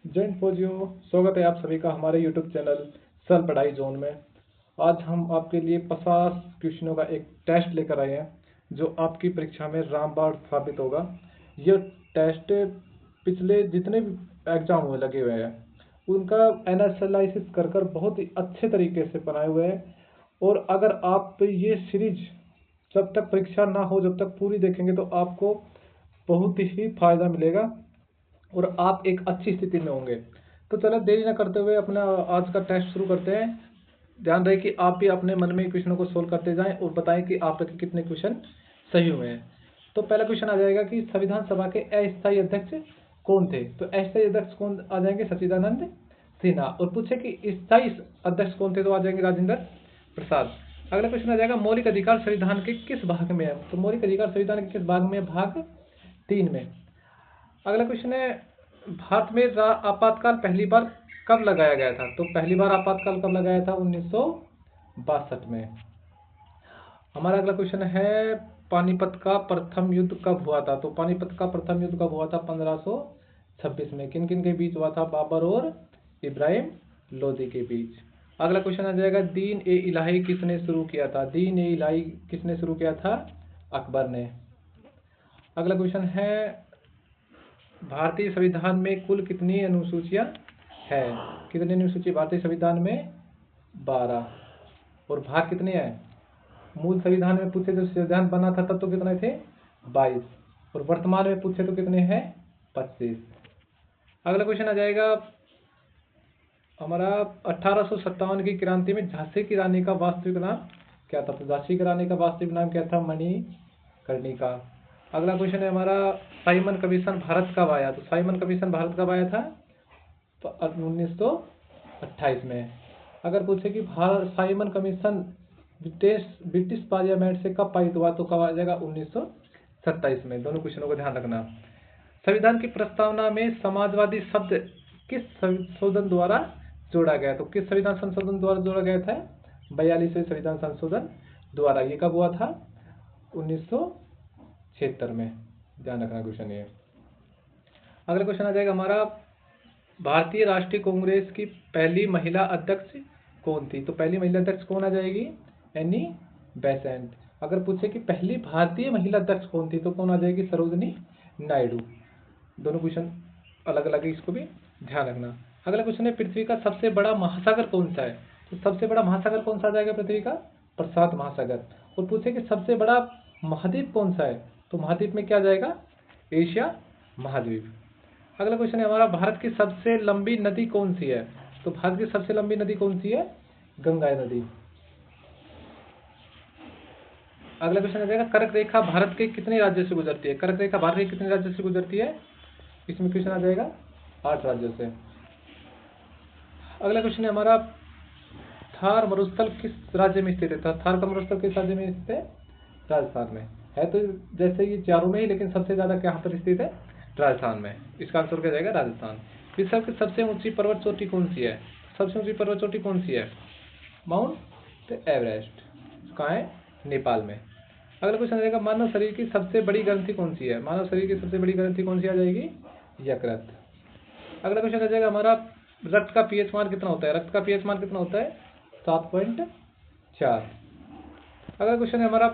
जैन फौजियों, स्वागत है आप सभी का हमारे यूट्यूब चैनल सरल पढ़ाई जोन में। आज हम आपके लिए 50 क्वेश्चनों का एक टेस्ट लेकर आए हैं जो आपकी परीक्षा में रामबाण साबित होगा। यह टेस्ट पिछले जितने भी एग्जाम हुए लगे हुए हैं उनका एनालिसिस कर कर बहुत ही अच्छे तरीके से बनाए हुए हैं। और अगर आप ये सीरीज जब तक परीक्षा ना हो जब तक पूरी देखेंगे तो आपको बहुत ही फायदा मिलेगा और आप एक अच्छी स्थिति में होंगे। तो चलो देरी न करते हुए अपना आज का टेस्ट शुरू करते हैं। ध्यान रहे कि आप भी अपने मन में क्वेश्चनों को सोल्व करते जाएं और बताएं कि आपके कितने क्वेश्चन सही हुए हैं। तो पहला क्वेश्चन आ जाएगा कि संविधान सभा के अस्थायी अध्यक्ष कौन थे। तो अस्थायी अध्यक्ष कौन आ जाएंगे? सच्चिदानंद सिन्हा। और पूछे कि स्थायी अध्यक्ष कौन थे, तो आ जाएंगे राजेंद्र प्रसाद। अगला क्वेश्चन आ जाएगा मौलिक अधिकार संविधान के किस भाग में है। तो मौलिक अधिकार संविधान के किस भाग में है? भाग 3 में। अगला क्वेश्चन है भारत में आपातकाल पहली बार कब लगाया गया था। तो पहली बार आपातकाल कब लगाया था? 1962 में। हमारा अगला क्वेश्चन है पानीपत का प्रथम युद्ध कब हुआ था। तो पानीपत का प्रथम युद्ध कब हुआ था? 1526 में। किन किन के बीच हुआ था? बाबर और इब्राहिम लोदी के बीच। अगला क्वेश्चन आ जाएगा दीन ए इलाही किसने शुरू किया था। दीन ए इलाही किसने शुरू किया था? अकबर ने। अगला क्वेश्चन है भारतीय संविधान में कुल कितनी अनुसूचियां है। कितनी अनुसूची भारतीय संविधान में? 12। और भाग कितने हैं? मूल संविधान में पूछे जब संविधान बना था तब तो कितने थे? 22। और वर्तमान में पूछे तो कितने हैं? 25। अगला क्वेश्चन आ जाएगा हमारा 1857 की क्रांति में झांसी की रानी का वास्तविक नाम क्या था। तो झांसी की रानी का वास्तविक नाम क्या था? मणिकर्णिका। अगला क्वेश्चन है हमारा साइमन कमीशन भारत कब आया। तो साइमन कमीशन भारत कब आया था? 1928 में। अगर पूछे कि Bharat Simon commission British parliament से कब पारित हुआ, तो कब आ जाएगा? 1927 में। दोनों क्वेश्चनों को ध्यान रखना। संविधान की प्रस्तावना में समाजवादी शब्द किस संशोधन द्वारा जोड़ा गया। तो किस संविधान संशोधन द्वारा जोड़ा गया था? 42वें संविधान संशोधन द्वारा। ये कब हुआ था? 1976 में। ध्यान रखना क्वेश्चन ये। अगला क्वेश्चन आ जाएगा हमारा भारतीय राष्ट्रीय कांग्रेस की पहली महिला अध्यक्ष कौन थी। तो पहली महिला अध्यक्ष कौन आ जाएगी? Annie Besant. अगर पूछे कि पहली भारतीय महिला अध्यक्ष कौन थी, तो कौन आ जाएगी? सरोजनी नायडू। दोनों क्वेश्चन अलग अलग है, इसको भी ध्यान रखना। अगला क्वेश्चन है पृथ्वी का सबसे बड़ा महासागर कौन सा है। तो सबसे बड़ा महासागर कौन सा आ जाएगा पृथ्वी का? प्रशांत महासागर। और पूछे कि सबसे बड़ा महाद्वीप कौन सा है, तो महाद्वीप में क्या जाएगा? एशिया महाद्वीप। अगला क्वेश्चन है हमारा भारत की सबसे लंबी नदी कौन सी है। तो भारत की सबसे लंबी नदी कौन सी है? गंगा नदी। अगला क्वेश्चन आ जाएगा कर्क रेखा भारत के कितने राज्यों से गुजरती है। कर्क रेखा भारत के कितने राज्यों से गुजरती है? इसमें क्वेश्चन आ जाएगा 8 राज्यों से। अगला क्वेश्चन है हमारा थार मरुस्थल किस राज्य में स्थित है। थार का मरुस्थल किस राज्य में स्थित है? राजस्थान में है। तो जैसे ये चारों में ही, लेकिन सबसे ज्यादा कहाँ पर स्थित है? राजस्थान में। इसका आंसर क्या जाएगा? राजस्थान। विश्व की सबसे ऊंची पर्वत चोटी कौन सी है? सबसे ऊंची पर्वत चोटी कौन सी है? Mount Everest. कहाँ है? नेपाल में। अगला क्वेश्चन रहेगा मानव शरीर की सबसे बड़ी ग्रंथि कौन सी है। मानव शरीर की सबसे बड़ी ग्रंथि कौन सी आ जाएगी? यकृत। अगला क्वेश्चन आ जाएगा हमारा रक्त का पीएच मान कितना होता है। रक्त का पीएच मान कितना होता है? 7.4। अगला क्वेश्चन है हमारा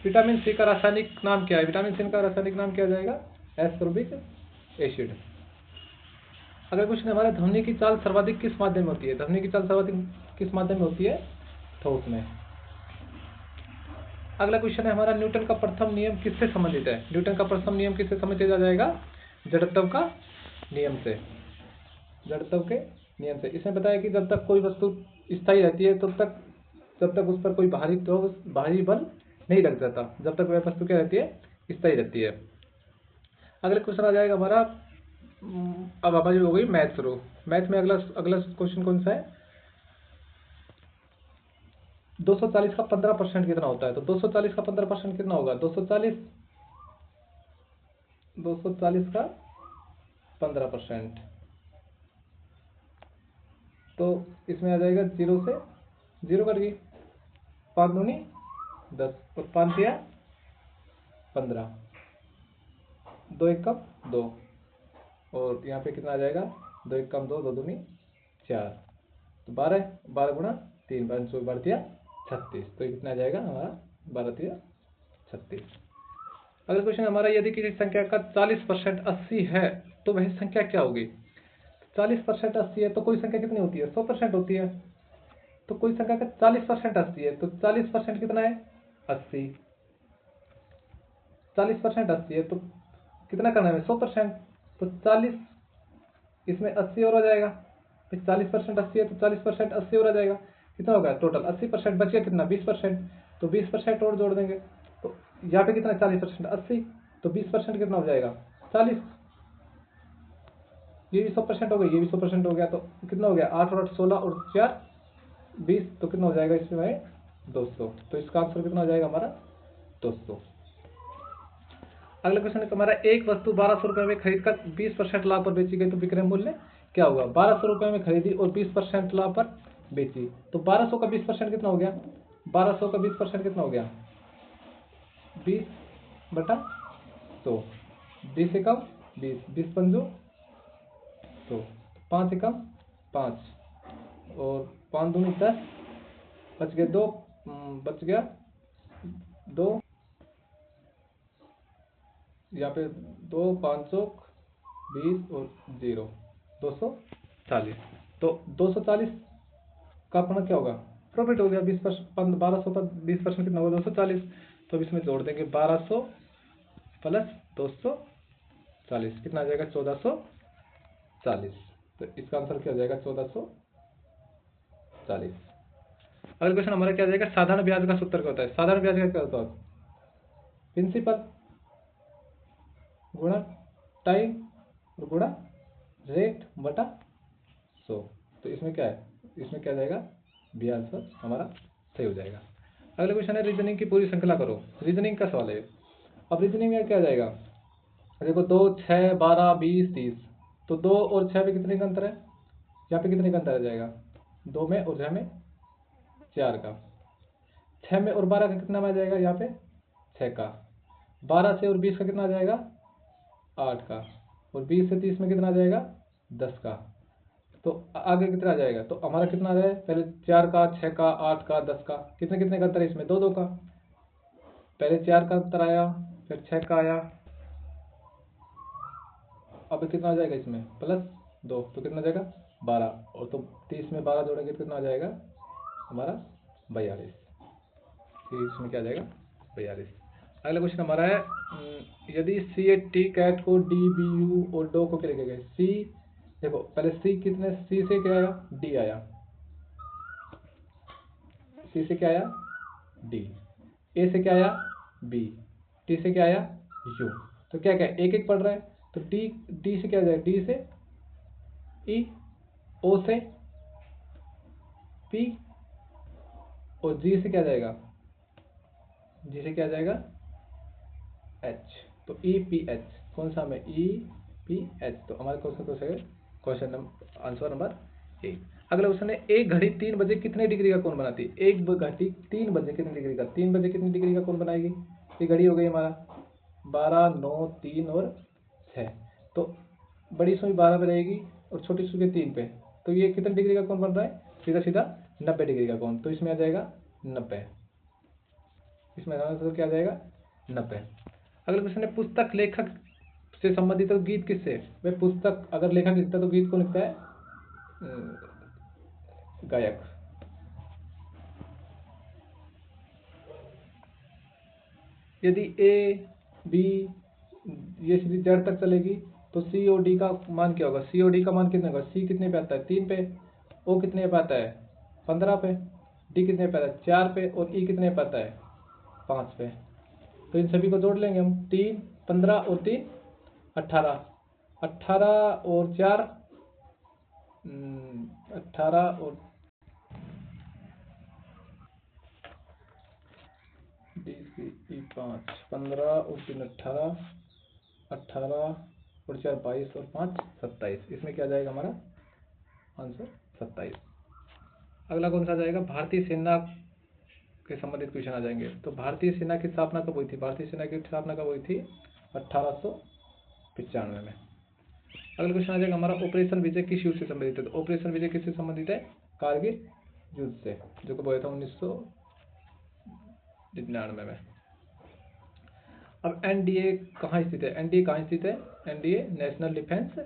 विटामिन सी का रासायनिक नाम क्या है। विटामिन सी का रासायनिक नाम क्या जाएगा? Ascorbic acid. अगला क्वेश्चन है हमारा ध्वनि की चाल सर्वाधिक किस माध्यम में होती है। ध्वनि की चाल सर्वाधिक किस माध्यम में होती है? ठोस में। अगला क्वेश्चन है हमारा न्यूटन का प्रथम नियम किससे संबंधित है। न्यूटन का प्रथम नियम किससे संबंधित आ जाएगा? जड़त्व का नियम से। जड़त्व के नियम से। इसमें बताया कि जब तक कोई वस्तु स्थायी रहती है जब तक उस पर कोई भारी बल नहीं लग जाता, जब तक वह वस्तु क्या रहती है? स्थायी रहती है। अगला क्वेश्चन आ जाएगा हमारा अब हमारी हो गई मैथ शुरू। मैथ में अगला क्वेश्चन कौन सा है? 240 का 15% कितना होता है। तो 240 का 15% कितना होगा? 240 का 15%। तो इसमें आ जाएगा 0 से 0 कट गई, 5 दूनी 10 और 5 दिया 15, 2 1 कप 2 और यहाँ पे कितना आ जाएगा? 2 1 कम 2, 2 दूनी 4, तो 12, 12 गुणा 3, 5 12 दिया 36। तो ये कितना आ जाएगा हमारा 12 दिया 36। अगला क्वेश्चन हमारा, यदि किसी संख्या का 40% 80 है तो वह संख्या क्या होगी? 40% 80 है तो कोई संख्या कितनी होती है? 100% होती है। तो कोई संख्या का 40% 80 है तो 40% कितना है? 80। 40% 80 है तो कितना करना है? 100%। तो 40 इसमें 80 और आ जाएगा। 40% 80 है तो 40% 80 और आ जाएगा। कितना होगा टोटल? 80% बच गया कितना? 20%। तो 20% और जोड़ देंगे। तो यहाँ पे कितना? 40% 80, तो 20% कितना हो जाएगा? 40। ये भी 100% हो गई, ये भी 100% हो गया। तो कितना हो गया? 8 और 8 16 और 4 20। तो कितना हो जाएगा इसमें भाई? 200। तो इसका आंसर कितना हो जाएगा हमारा? 200। अगला क्वेश्चन हमारा, एक वस्तु 1200 रुपए में खरीद कर 20% लाभ पर बेची गई तो विक्रय मूल्य क्या होगा? 1200 रुपए में खरीदी और 20% लाभ पर बेची, तो 1200 का 20% कितना हो गया? 1200 का 20% कितना हो गया? 20/100। 20 एकम 20, 20 पंजो 100, 5 एकम 5 और 5 दूनी 10, बच गए 2, बच गया 2, यहाँ पे 2 500 20 और 0 240। तो 240 का अपना क्या होगा? प्रॉफिट हो गया। 20% 1200 का 20% कितना होगा? 240। तो अब इसमें जोड़ देंगे 1200 प्लस 240, कितना आ जाएगा? 1440। तो इसका आंसर क्या हो जाएगा? 1440। अगला क्वेश्चन हमारा क्या आ जाएगा? साधारण ब्याज का सूत्र क्या होता है? साधारण ब्याज का क्या होता है? प्रिंसिपल गुणा टाइम और गुणा रेट बटा 100। तो इसमें क्या है? इसमें क्या जाएगा? बी आंसर हमारा सही हो जाएगा। अगला क्वेश्चन है, रीजनिंग की पूरी श्रृंखला करो। रीजनिंग का सवाल है। अब रीजनिंग में क्या जाएगा? देखो 2 6 12 20 30, तो 2 और 6 में कितने का अंतर है? यहाँ पे कितने का अंतर आ जाएगा? 2 में और 6 में 4 का। 6 में और 12 का कितना आ जाएगा? यहाँ पे 6 का। 12 से और 20 का कितना आ जाएगा? 8 का। और 20 से 30 में कितना आ जाएगा? 10 का। तो आगे कितना आ जाएगा? तो हमारा कितना आ जाएगा? पहले 4 का, 6 का, 8 का, 10 का। कितने कितने का अंतर है इसमें? 2 2 का। पहले 4 का अंतर आया, फिर 6 का आया, अब कितना आ जाएगा इसमें? +2। तो कितना आ जाएगा? 12। और तो 30 में 12 जोड़ेंगे तो कितना आ जाएगा हमारा? 42। फिर इसमें क्या आ जाएगा? 42। अगला क्वेश्चन हमारा है, यदि सी ए टी कैट को डी बी यू और डो को क्या लिखे गए? सी, देखो पहले सी कितने, सी से क्या आया? डी आया। सी से क्या आया? डी। ए से क्या आया? बी। टी से क्या आया? यू। तो क्या क्या एक एक पढ़ रहा है। तो डी, डी से क्या जाएगा? डी से ई, ओ से पी और जी से क्या जाएगा? जी से क्या जाएगा? एच। तो ई पी एच कौन सा में? E P H. तो हमारे क्वेश्चन को सही क्वेश्चन नंबर आंसर नंबर 1। अगला क्वेश्चन है, एक घड़ी 3 बजे कितने डिग्री का कोण बनाती है? एक घड़ी 3 बजे कितनी डिग्री का? 3 बजे कितनी डिग्री का कोण बनाएगी? ये घड़ी हो गई हमारा 12 9 3 और 6। तो बड़ी सुई 12 पे रहेगी और छोटी सुई 3 पे। तो ये कितने डिग्री का कोण बन रहा है? सीधा सीधा 90 डिग्री का कोण। तो इसमें आ जाएगा 90। इसमें आंसर क्या आ जाएगा? 90। अगला क्वेश्चन है, पुस्तक लेखक से संबंधित तो गीत किससे? वे पुस्तक अगर लेखक लिखता है तो गीत कौन लिखता है? गायक। यदि ए बी ये सीधी जेड तक चलेगी तो सी और डी का मान क्या होगा? सी और डी का मान कितने होगा? सी कितने पे आता है? 3 पे। ओ कितने पे आता है? 15 पे। डी कितने पे आता है? 4 पे। और ई कितने पे आता है? 5 पे। तो इन सभी को जोड़ लेंगे हम। 3 15 और 3 18। 18 और 4 18 और डी सी ई 5 15 और 3 18, 18 और 4 22 और 5 27। इसमें क्या जाएगा हमारा आंसर? 27। अगला कौन सा जाएगा? भारतीय सेना के संबंधित क्वेश्चन आ जाएंगे। तो भारतीय सेना की स्थापना कब हुई थी? भारतीय सेना की स्थापना कब हुई थी? 1895 में। अगला क्वेश्चन आ जाएगा हमारा, ऑपरेशन विजय किस युद्ध से संबंधित है? तो ऑपरेशन विजय किससे संबंधित है? कारगिल युद्ध से, जो कब हुआ था 1999 में। अब एनडीए कहाँ स्थित है? एनडीए कहाँ स्थित है? NDA national defence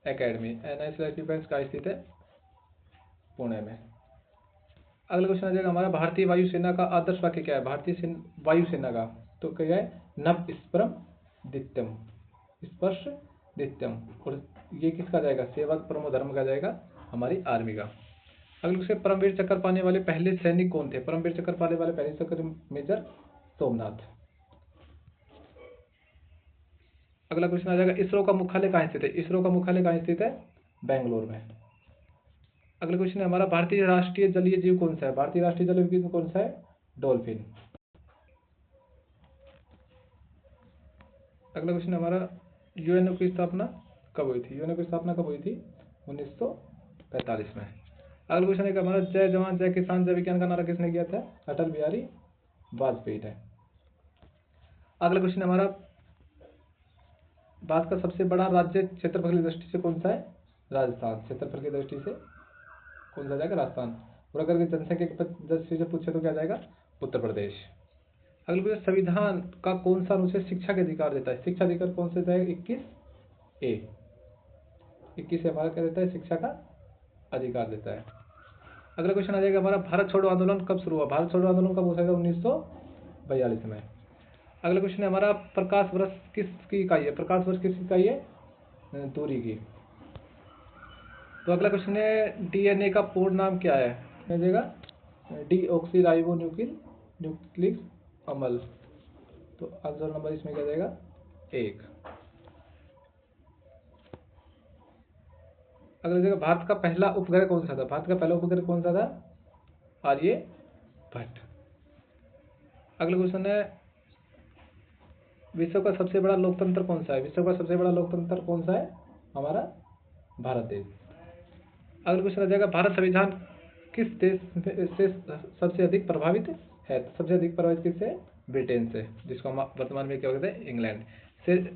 academy, national defence कहाँ स्थित है? पुणे में। अगला क्वेश्चन आ जाएगा हमारा, भारतीय वायुसेना का आदर्श वाक्य क्या है? भारतीय वायुसेना का तो क्या है? नभ स्परम दित्यम, स्पर्श दित्यम। और ये किसका जाएगा? सेवा परमो धर्म का जाएगा, हमारी आर्मी का। अगले क्वेश्चन, परमवीर चक्र पाने वाले पहले सैनिक कौन थे? परमवीर चक्र पाने वाले पहले सैनिक मेजर सोमनाथ। अगला क्वेश्चन आ जाएगा, इसरो का मुख्यालय कहाँ स्थित है? इसरो का मुख्यालय कहाँ स्थित है? बेंगलोर में। अगला क्वेश्चन है हमारा, भारतीय राष्ट्रीय जलीय जीव कौन सा है? भारतीय राष्ट्रीय जलीय जीव कौन सा है? डॉल्फिन। अगला क्वेश्चन हमारा, यूएनओ की स्थापना कब हुई थी? यूएनओ की स्थापना कब हुई थी? 1945 में। अगला क्वेश्चन है कि हमारा, जय जवान जय किसान जय विज्ञान का नारा किसने किया था? अटल बिहारी वाजपेयी ने। अगला क्वेश्चन हमारा, भारत का सबसे बड़ा राज्य क्षेत्रफल की दृष्टि से कौन सा है? राजस्थान। क्षेत्रफल की दृष्टि से कौन सा जाएगा? राजस्थान। और अगर जनसंख्या की दृष्टि से पूछे तो क्या जाएगा? उत्तर प्रदेश। अगला क्वेश्चन, संविधान का कौन सा अनुच्छेद शिक्षा के अधिकार देता है? शिक्षा अधिकार कौन सा जाएगा? 21A। 21 हमारा क्या देता है? शिक्षा का अधिकार देता है। अगला क्वेश्चन आ जाएगा हमारा, भारत छोड़ो आंदोलन कब शुरू हुआ? भारत छोड़ो आंदोलन कब हुआ था? 1942 में। अगला क्वेश्चन है हमारा, प्रकाश वर्ष किसकी इकाई है? प्रकाश वर्ष किसकी इकाई है? दूरी की। तो अगला क्वेश्चन है, डीएनए का पूर्ण नाम क्या है? क्या देगा? डीऑक्सी न्यूक्लिक अम्ल। तो आंसर नंबर इसमें क्या जाएगा? 1। अगला जगह, भारत का पहला उपग्रह कौन सा था? भारत का पहला उपग्रह कौन सा था? आर्यभट्ट। अगला क्वेश्चन है, विश्व का सबसे बड़ा लोकतंत्र कौन सा है? विश्व का सबसे बड़ा लोकतंत्र कौन सा है? हमारा भारत देश। अगला क्वेश्चन आ जाएगा, भारत संविधान किस देश से सबसे अधिक प्रभावित है? तो सबसे अधिक प्रभावित किससे? ब्रिटेन से, जिसको हम वर्तमान में क्या कहते हैं? इंग्लैंड।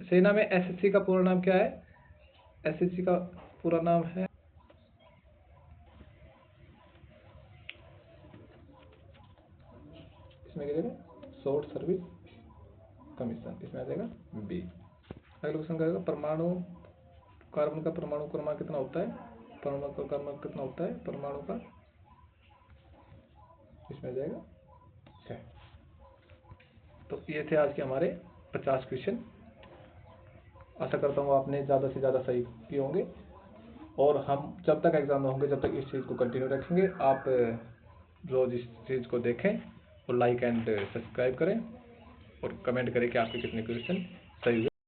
सेना में एसएससी का पूरा नाम क्या है? एसएससी का पूरा नाम है, इसमें क्या जाएगा? Short service commission. इसमें आ जाएगा बी। अगला क्वेश्चन करेगा, परमाणु कार्बन का परमाणु क्रमांक कितना होता है? परमाणु का क्रमांक कितना होता है परमाणु का? इसमें आ जाएगा 6। तो ये थे आज के हमारे 50 क्वेश्चन। आशा करता हूँ आपने ज़्यादा से ज़्यादा सही किए होंगे, और हम जब तक एग्जाम में होंगे जब तक इस चीज़ को कंटिन्यू रखेंगे। आप रोज़ इस चीज़ को देखें और लाइक एंड सब्सक्राइब करें और कमेंट करें कि आपके कितने क्वेश्चन सही हुए।